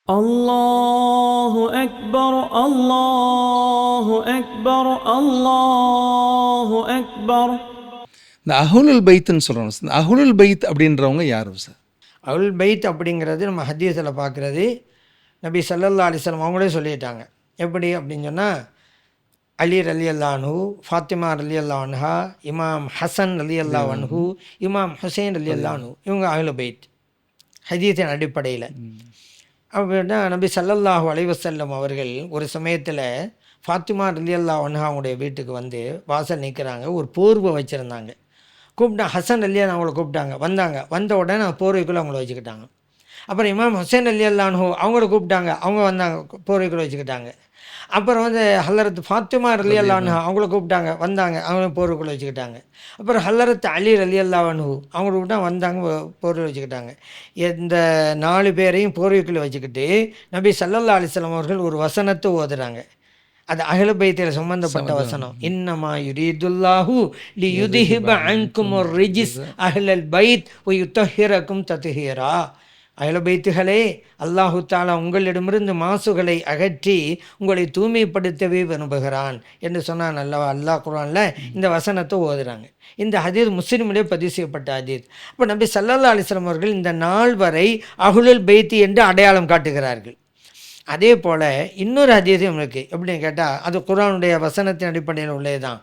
الله أكبر الله أكبر الله أكبر. இந்த அஹ்லுல் பைத்துன்னு சொல்கிறோம். இந்த அஹ்லுல் பைத் அப்படின்றவங்க யாரும் சார்? அவுல் பைத் அப்படிங்கிறது நம்ம ஹதீஸில் பார்க்குறது நபி ஸல்லல்லாஹு அலைஹி வஸல்லம் அவங்களே சொல்லிட்டாங்க. எப்படி அப்படின்னு சொன்னால், அலி ரலியல்லாஹு அன்ஹு, ஃபாத்திமா ரலியல்லாஹு அன்ஹா, இமாம் ஹசன் ரலியல்லாஹு அன்ஹு, இமாம் ஹுசைன் ரலியல்லாஹு அன்ஹு, இவங்க அஹ்லுல் பைத் ஹதீஸின் அடிப்படையில். அப்படின்னா நபி ஸல்லல்லாஹு அலைஹி வஸல்லம் அவர்கள் ஒரு சமயத்தில் ஃபாத்திமா ரலியல்லாஹு அன்ஹா அவங்களுடைய வீட்டுக்கு வந்து வாசல் நிற்கிறாங்க. ஒரு போர்வை வச்சுருந்தாங்க. கூப்பிட்டா ஹசன் ரலியல்லாஹு அவங்கள கூப்பிட்டாங்க. வந்தாங்க. வந்த உடனே போர்வைக்குள்ளே அவங்கள வச்சுக்கிட்டாங்க. அப்புறம் இமாம் ஹுசைன் ரலியல்லாஹு அன்ஹு அவங்கள கூப்பிட்டாங்க. அவங்க வந்தாங்க, போர்வைக்குள்ளே வச்சுக்கிட்டாங்க. அப்புறம் வந்து ஹல்லரத் ஃபாத்திமா ரலியல்லாஹு அன்ஹா அவங்கள கூப்பிட்டாங்க. வந்தாங்க, அவங்கள போர்வைக்குள்ளே வச்சுக்கிட்டாங்க. அப்புறம் ஹல்லரத் அலி ரலியல்லாஹு அன்ஹு அவங்கள கூப்பிட்டா வந்தாங்க, போர்வை வச்சுக்கிட்டாங்க. இந்த 4 பேரையும் போர்வைக்குள்ளே வச்சுக்கிட்டு நபி ஸல்லல்லாஹு அலைஹி வஸல்லம் அவர்கள் ஒரு வசனத்தை ஓதுறாங்க. அது அஹ்லுல் பைத்தில் சம்பந்தப்பட்ட வசனம். இன்னமா யுரீதுல்லாஹு லியுத்ஹிப அன்குமுர் ரிஜ்ஸ் அஹ்லல் பைத் வ யுத்தஹிரக்கும் தத்ஹீரா. அஹ்லுல் பைத்துகளே, அல்லாஹு தஆலா உங்களிடமிருந்து மாசுகளை அகற்றி உங்களை தூய்மைப்படுத்தவே விரும்புகிறான் என்று சொன்னான் அல்லவா. அல்லாஹ் குர்ஆனில் இந்த வசனத்தை ஓதுறாங்க. இந்த ஹதீஸ் முஸ்லிமிலே பதிவு செய்யப்பட்ட ஹதீஸ். அப்போ நபி ஸல்லல்லாஹு அலைஹி வஸல்லம் அவர்கள் இந்த நாள் வரை அஹ்லுல் பைத் என்று அடையாளம் காட்டுகிறார்கள். அதே போல் இன்னொரு ஹதீஸும் இருக்குது. எப்படின்னு கேட்டால், அது குர்ஆனுடைய வசனத்தின் அடிப்படையில் உள்ளது தான்.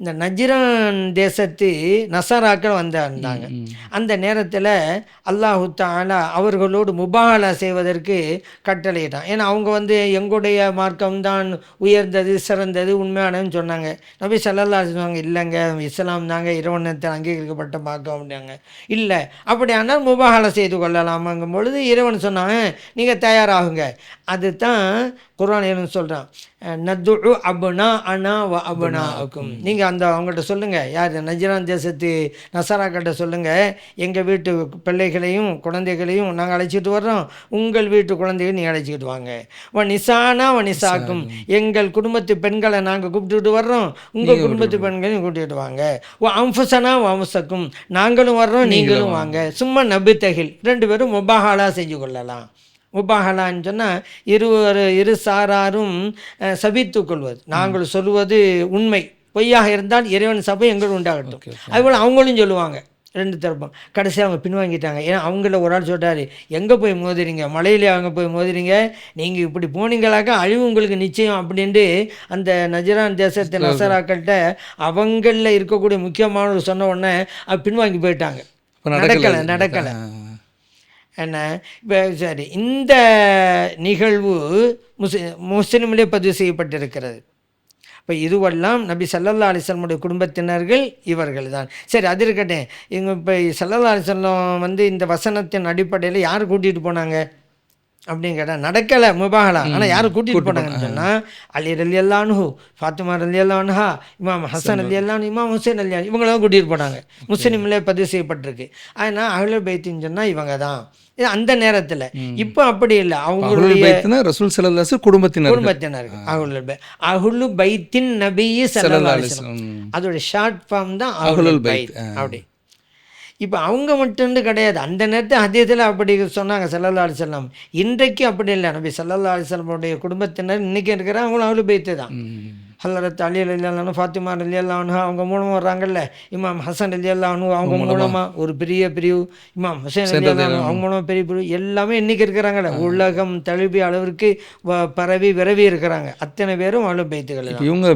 இந்த நஜ்ரான் தேசத்து நசராக்கள் வந்தாங்க. அந்த நேரத்தில் அல்லாஹு தஆலா அவர்களோடு முபாஹலா செய்வதற்கு கட்டளையிட்டான். ஏன்னா அவங்க வந்து எங்களுடைய மார்க்கம்தான் உயர்ந்தது, சிறந்தது, உண்மையானதுன்னு சொன்னாங்க. நபி ஸல்லல்லாஹு அலைஹி வஸல்லம் இல்லைங்க, இஸ்லாம் தாங்க இறைவனத்தில் அங்கீகரிக்கப்பட்ட மார்க்கம் அப்படின்னாங்க. இல்லை, அப்படியானால் முபாஹலா செய்து கொள்ளலாமாங்கும் பொழுது இறைவன் சொன்னாங்க, நீங்கள் தயாராகுங்க. அதுதான் குர்ஆன் என்ன சொல்கிறான், நதுஉ அப்னா அனா வ அப்னாஅக்கும். நீங்கள் அந்த அவங்கள்ட்ட சொல்லுங்கள், யார் நஜ்ரான் தேசத்து நசராக்கிட்ட சொல்லுங்கள், எங்கள் வீட்டு பிள்ளைகளையும் குழந்தைகளையும் நாங்கள் அழைச்சிட்டு வர்றோம், உங்கள் வீட்டு குழந்தைகள் நீங்கள் அழைச்சிக்கிட்டு வாங்க. வ நிசானா வ நிசாக்கும், எங்கள் குடும்பத்து பெண்களை நாங்கள் கூப்பிட்டுட்டு வர்றோம், உங்கள் குடும்பத்து பெண்களையும் கூட்டிகிட்டு வாங்க. ஓ அம்ஃபுசனா வம்சக்கும், நாங்களும் வர்றோம் நீங்களும் வாங்க. சும்மா நபித்தகில், 2 பேரும் முபாஹலா செஞ்சு கொள்ளலாம். முபாஹலான்னு சொன்னால் இரு சாராரும் சபித்து கொள்வது. நாங்கள் சொல்வது உண்மை, பொய்யாக இருந்தால் இறைவன் சபை எங்கள் உண்டாகட்டும். அதுபோல் அவங்களும் சொல்லுவாங்க, 2 தரப்பும். கடைசியாக அவங்க பின்வாங்கிட்டாங்க. ஏன்னா அவங்கள ஒரு ஆள் சொல்கிறாரு, எங்கே போய் மோதுறீங்க, மலையிலே அவங்க போய் மோதுறீங்க, நீங்கள் இப்படி போனீங்களாக்கா அழிவு உங்களுக்கு நிச்சயம் அப்படின்ட்டு அந்த நஜ்ரான் தேசத்து நசராக்கள்கிட்ட அவங்களில் இருக்கக்கூடிய முக்கியமானவர் சொன்ன உடனே பின்வாங்கி போயிட்டாங்க. நடக்கலை. என்ன இப்போ சரி, இந்த நிகழ்வு முஸ்லிமிலே பதிவு செய்யப்பட்டிருக்கிறது. இப்போ இதுவெல்லாம் நபி ஸல்லல்லாஹு அலைஹி வஸல்லம் குடும்பத்தினர்கள் இவர்கள் தான். சரி, அது இருக்கட்டும். இவங்க இப்போ ஸல்லல்லாஹு அலைஹி வஸல்லம் வந்து இந்த வசனத்தின் அடிப்படையில் யார் கூட்டிகிட்டு போனாங்க அப்படின்னு கேட்டால், நடக்கலை முபாஹலா. ஆனால் யார் கூட்டிகிட்டு போனாங்கன்னு சொன்னால், அலி ரலியல்லாஹு அன்ஹு, ஃபாத்திமா ரலியல்லாஹு அன்ஹா, இமாம் ஹசன் ரலியல்லாஹு அன்ஹு, இமாம் ஹுசைன் ரலியல்லாஹு, இவங்களாம் கூட்டிகிட்டு போனாங்க. முஸ்லிமில் பதிவு செய்யப்பட்டிருக்கு. அதனால் அஹ்லுல் பைத்துன்னு சொன்னால் இவங்க தான் அந்த நேரத்தில். இப்போ அப்படி இல்லை, அவங்களுடைய ரசூல் ஸல்லல்லாஹு அலைஹி வஸல்லம் குடும்பத்தினர்கள் அஹ்லுல் பைத்தின் நபி ஸல்லல்லாஹு அலைஹி வஸல்லம், அதோட ஷார்ட் ஃபார்ம் தான் அஹ்லுல் பைத். அப்படி இப்போ அவங்க மட்டும் கிடையாது, அந்த நேரத்தில் ஹதீஸில் அப்படி சொன்னாங்க ஸல்லல்லாஹு அலைஹி வஸல்லம். இன்றைக்கு அப்படி இல்லை. நபி ஸல்லல்லாஹு அலைஹி வஸல்லமுடைய குடும்பத்தினர் இன்றைக்கி இருக்கிற அவங்களும் அஹ்லுல் பைத்து தான். ஹல்லரத் அலி ரலியல்லாஹு அன்ஹு, ஃபாத்திமா ரலியல்லாஹு அன்ஹா அவங்க மூலமாக வர்றாங்கல்ல, இமாம் ஹசன் ரலியல்லாஹு அன்ஹு அவங்க மூலமாக ஒரு பெரிய பிரிவு, இமாம் ஹுசைன் ரலியல்லாஹு அன்ஹு அவங்க மூலமாக பெரிய பிரிவு, எல்லாமே இன்றைக்கி இருக்கிறாங்கல்ல, உலகம் தழுவிய அளவிற்கு பரவி விரவி இருக்கிறாங்க. அத்தனை பேரும் அஹ்லுல் பைத்துகள். இவங்க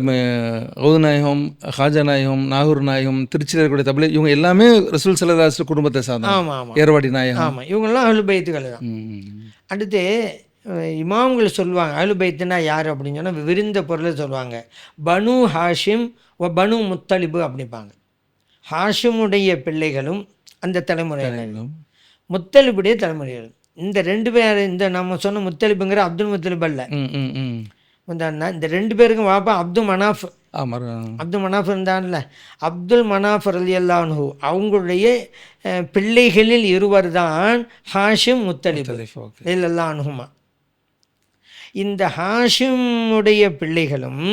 கௌது நாயகம், ஹாஜா நாயகம், நாகூர் நாயகம், திருச்சியில் இருக்கக்கூடிய தபிலை, இவங்க எல்லாமே ரசூல் ஸல்லல்லாஹு அலைஹி வஸல்லம் குடும்பத்தை சார்ந்த. ஆமாம், ஏர்வாடி நாயகம். ஆமாம், இவங்கெல்லாம் அஹ்லுல் பைத்துகள் தான். அடுத்து இமாம்கள் சொல்லுவாங்க அஹ்லுல் பைத்துனா யார் அப்படின்னு சொன்னால் விரிந்த பொருளை சொல்லுவாங்க. பனு ஹாஷிம் ஒ பனு முத்தலிபு அப்படிப்பாங்க. ஹாஷிமுடைய பிள்ளைகளும் அந்த தலைமுறையினரும், முத்தலிபுடைய தலைமுறைகளும். இந்த 2 பேர், இந்த நம்ம சொன்ன முத்தலிபுங்கிற அப்துல் முத்தலிப் அல்ல. இந்த 2 பேருக்கும் வாப்பா அப்துல் மனாஃப் இருந்தான்ல, அப்துல் மனாஃப் ரலியல்லாஹு அன்ஹு அவங்களுடைய பிள்ளைகளில் இருவர் தான் ஹாஷிம் முத்தலிப் ரலியல்லாஹு அன்ஹுமா. இந்த ஹாஷிமுடைய பிள்ளைகளும்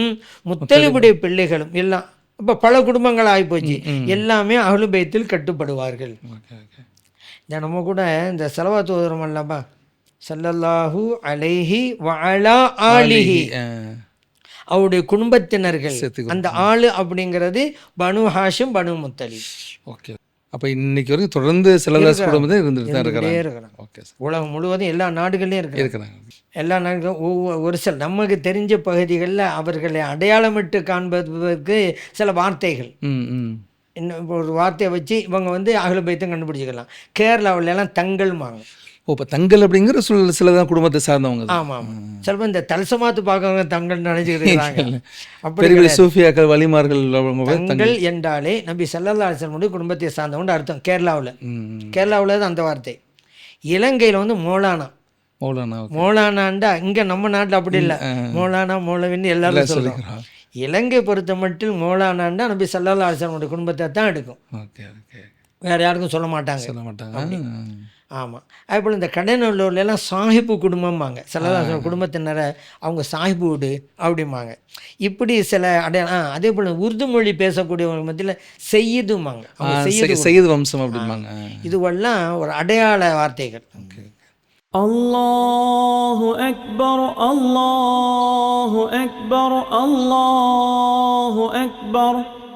முத்தலிபுடைய பிள்ளைகளும் எல்லாம் இப்போ பல குடும்பங்கள் ஆகிப்போச்சு. எல்லாமே அஹ்லுல் பைத்தில் கட்டுப்படுவார்கள். நம்ம கூட இந்த ஸலவாத் ஓதுறோம் அல்லப்பா, ஸல்லல்லாஹு அலைஹி வஅலா ஆலிஹி, அவருடைய குடும்பத்தினர்கள். சேர்த்துக்கணும். அந்த ஆளு அப்படிங்கிறது பனு ஹாஷிம் பனு முத்தலிப் ஓகே. அப்போ இன்னைக்கு வரைக்கும் தொடர்ந்து செல்லதாஸ் குடும்பத்தை இருந்துட்டு தான் இருக்கிறாங்க. இருக்கிறாங்க. Okay sir. உலகம் முழுவதும் எல்லா நாடுகள்லையும் இருக்கிறாங்க. இருக்கிறாங்க. எல்லா நாடுகளும் ஒரு சில நமக்கு தெரிஞ்ச பகுதிகளில் அவர்களை அடையாளமிட்டு காண்பதற்கு சில வார்த்தைகள், ம் ம் இன்னும் இப்போ ஒரு வார்த்தையை வச்சு இவங்க வந்து அஹ்லு பைத்தும் கண்டுபிடிச்சிக்கலாம். கேரளாவுல எல்லாம் தங்கள்மாங்க. ஓ, இப்போ தங்கல் அப்படிங்கிற சிலதான் குடும்பத்தை சார்ந்தவங்க தான். ஆமாம் ஆமாம். சிலப்போ இந்த தலசமாத்து பார்க்கறவங்க தங்கள்னு நினைச்சிக்கிட்டு இருக்காங்க. அப்படி பெரிய பெரிய சூஃபியாக்கள் வலிமார்கள் அவங்க தங்கள் என்றாலே நபி ஸல்லல்லாஹு அலைஹி வஸல்லம் குடும்பத்தை சார்ந்தவங்க அர்த்தம். கேரளாவில் தான் அந்த வார்த்தை. இலங்கையில் வந்து மௌலானா. மௌலானாண்டா இங்கே நம்ம நாட்டில் அப்படி இல்லை. மௌலானா மௌலவின்னு எல்லாரும் சொல்லுவோம். இலங்கை பொறுத்த மட்டும் மௌலானாண்டா நபி ஸல்லல்லாஹு அலைஹி வஸல்லம் குடும்பத்தை தான் எடுக்கும். Okay okay. வேறு யாருக்கும் சொல்ல மாட்டாங்க. ஆமாம். அதேபோல் இந்த கடைநல்லூர்லாம் சாஹிப்பு குடும்பம்பாங்க. ஸல்லல்லாஹு அலைஹி வஸல்லம் குடும்பத்தினரை அவங்க சாஹிப்பு வீடு அப்படிம்பாங்க. இப்படி சில அதே போல் உருது மொழி பேசக்கூடியவங்க மத்தியில் செய்யுதுமாங்க. செய்யுது வம்சம் அப்படிம்பாங்க. இதுவெல்லாம் ஒரு அடையாள வார்த்தைகள். அல்லாஹு அக்பர் அல்லாஹு அக்பர் அல்லாஹு அக்பர்.